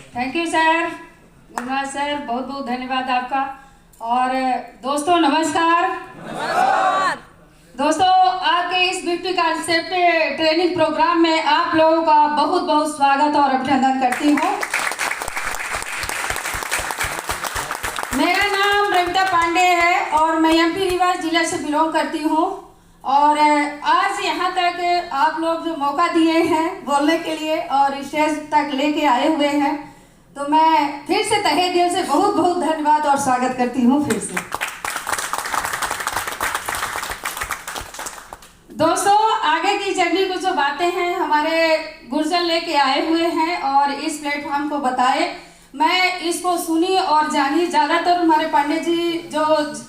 Thank you sir, Gurunath sir, बहुत बहुत धन्यवाद आपका। और दोस्तों नमस्कार। दोस्तों आपके इस ब्यूटी कॉन्सेप्ट ट्रेनिंग प्रोग्राम में आप लोगों का बहुत बहुत स्वागत और अभिनंदन करती हूँ। मेरा नाम रविता पांडे है और मैं एमपी रीवा जिला से बिलोंग करती हूँ। और आज यहाँ तक आप लोग जो मौका दिए हैं बोलने के लिए और स्टेज तक लेके आए हुए हैं, तो मैं फिर से तहे दिल से बहुत बहुत धन्यवाद और स्वागत करती हूँ फिर से। दोस्तों आगे की जर्नी को जो बातें हैं हमारे गुरुजन लेके आए हुए हैं और इस प्लेटफॉर्म को बताए, मैं इसको सुनी और जानी। ज़्यादातर हमारे पांडे जी जो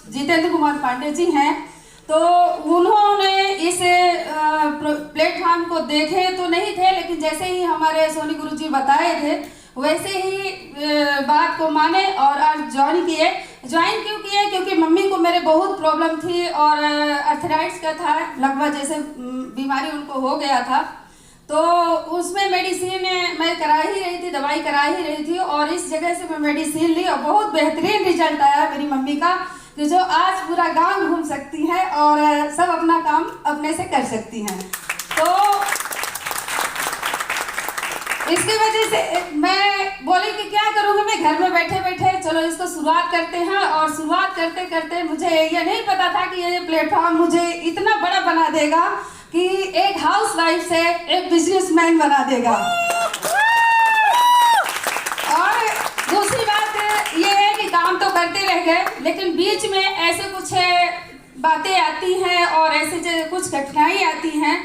जितेंद्र कुमार पांडे जी हैं, तो उन्होंने इस प्लेटफॉर्म को देखे तो नहीं थे, लेकिन जैसे ही हमारे सोनी गुरु जी बताए थे वैसे ही बात को माने और आज ज्वाइन किए। ज्वाइन क्यों किए? क्योंकि मम्मी को मेरे बहुत प्रॉब्लम थी और अर्थराइट्स का था, लगभग जैसे बीमारी उनको हो गया था। तो उसमें मेडिसिन मैं करा ही रही थी, दवाई करा ही रही थी और इस जगह से मैं मेडिसिन ली और बहुत बेहतरीन रिजल्ट आया मेरी मम्मी का, कि जो आज पूरा गांव घूम सकती हैं और सब अपना काम अपने से कर सकती हैं। तो इसकी वजह से मैं बोली कि क्या करूँगी मैं घर में बैठे बैठे, चलो इसको शुरुआत करते हैं। और शुरुआत करते करते मुझे ये नहीं पता था कि ये प्लेटफॉर्म मुझे इतना बड़ा बना देगा कि एक हाउस वाइफ से एक बिजनेसमैन बना देगा। और दूसरी बात ये है कि काम तो करते रह गए, लेकिन बीच में ऐसे कुछ बातें आती हैं और ऐसे कुछ कठिनाई आती हैं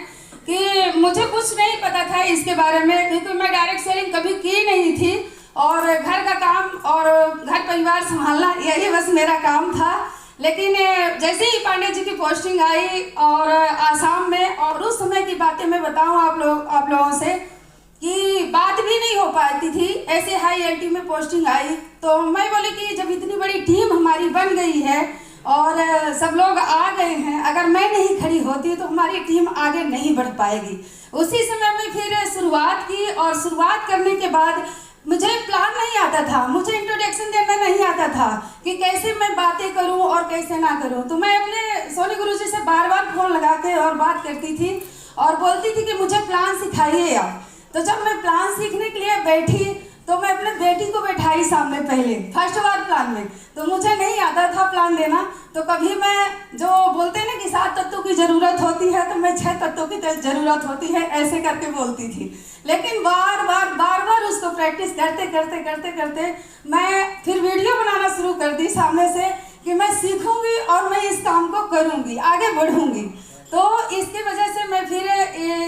कि मुझे कुछ नहीं पता था इसके बारे में, क्योंकि मैं डायरेक्ट सेलिंग कभी की नहीं थी और घर का काम और घर परिवार संभालना यही बस मेरा काम था। लेकिन जैसे ही पांडे जी की पोस्टिंग आई और आसाम में, और उस समय की बातें मैं बताऊं आप लोगों से कि बात भी नहीं हो पाती थी, ऐसे हाई एलटी में पोस्टिंग आई। तो मैं बोली कि जब इतनी बड़ी टीम हमारी बन गई है और सब लोग आ गए हैं, अगर मैं नहीं खड़ी होती तो हमारी टीम आगे नहीं बढ़ पाएगी। उसी समय में फिर शुरुआत की और शुरुआत करने के बाद मुझे प्लान नहीं आता था, मुझे इंट्रोडक्शन देना नहीं आता था कि कैसे मैं बातें करूं और कैसे ना करूं। तो मैं अपने सोनी गुरुजी से बार बार फोन लगा के और बात करती थी और बोलती थी कि मुझे प्लान सिखाइए आप। तो जब मैं प्लान सीखने के लिए बैठी तो मैं अपने बेटी को बैठाई सामने पहले फर्स्ट बार प्लान में, तो मुझे नहीं आता था प्लान देना। तो कभी मैं जो बोलते हैं ना कि 7 तत्वों की ज़रूरत होती है, तो मैं 6 तत्वों की ज़रूरत होती है ऐसे करके बोलती थी। लेकिन बार बार उसको प्रैक्टिस करते करते करते करते मैं फिर वीडियो बनाना शुरू कर दी सामने से कि मैं सीखूंगी और मैं इस काम को करूंगी, आगे बढ़ूंगी। तो इसकी वजह से मैं फिर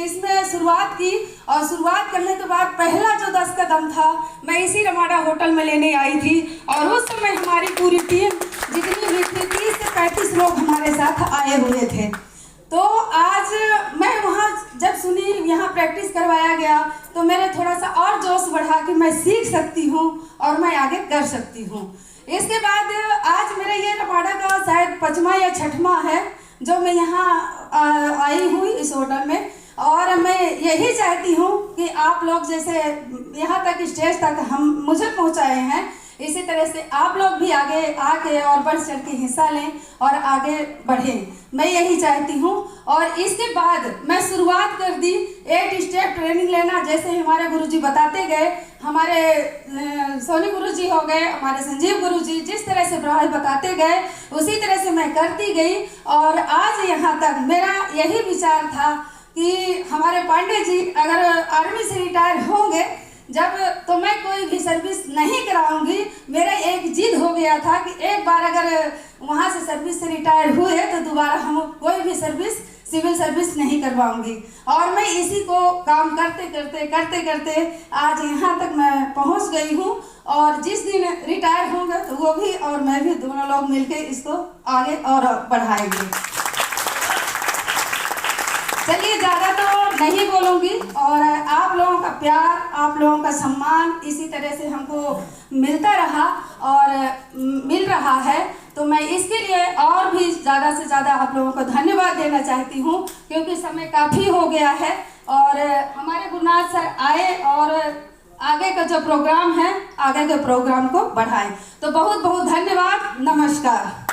इसमें शुरुआत की और शुरुआत करने के बाद पहला जो 10 कदम था मैं इसी रमाडा होटल में लेने आई थी। और उस समय हमारी पूरी टीम जितनी भी थी 30 से 35 लोग हमारे साथ आए हुए थे। तो आज मैं वहाँ जब सुनी यहाँ प्रैक्टिस करवाया गया तो मेरे थोड़ा सा और जोश बढ़ा कि मैं सीख सकती हूँ और मैं आगे कर सकती हूँ। इसके बाद आज मेरा ये रमाडा का शायद 5वां या 6वां है जो मैं यहाँ आई हूँ इस होटल में। और मैं यही चाहती हूँ कि आप लोग जैसे यहाँ तक स्टेज तक हम मुझे पहुँचाए हैं, इसी तरह से आप लोग भी आगे आके और बढ़ चढ़ के हिस्सा लें और आगे बढ़ें, मैं यही चाहती हूँ। और इसके बाद मैं शुरुआत कर दी 8 स्टेप ट्रेनिंग लेना, जैसे हमारे गुरुजी बताते गए, हमारे सोनी गुरुजी हो गए, हमारे संजीव गुरुजी जिस तरह से बताते गए उसी तरह से मैं करती गई। और आज यहाँ तक मेरा यही विचार था कि हमारे पांडे जी अगर आर्मी से रिटायर होंगे जब, तो मैं कोई भी सर्विस नहीं कराऊंगी। मेरा एक जिद हो गया था कि एक बार अगर वहाँ से सर्विस से रिटायर हुए तो दोबारा हम कोई भी सर्विस सिविल सर्विस नहीं करवाऊंगी। और मैं इसी को काम करते करते करते करते आज यहाँ तक मैं पहुँच गई हूँ। और जिस दिन रिटायर होंगे तो वो भी और मैं भी दोनों लोग मिलके इसको आगे और बढ़ाएंगे। चलिए ज़्यादा तो नहीं बोलूँगी। और आप लोगों का प्यार, आप लोगों का सम्मान इसी तरह से हमको मिलता रहा और मिल रहा है, तो मैं इसके लिए और भी ज़्यादा से ज़्यादा आप लोगों को धन्यवाद देना चाहती हूँ, क्योंकि समय काफ़ी हो गया है। और हमारे गुरुनाथ सर आए और आगे का जो प्रोग्राम है, आगे के प्रोग्राम को बढ़ाएं। तो बहुत बहुत धन्यवाद, नमस्कार।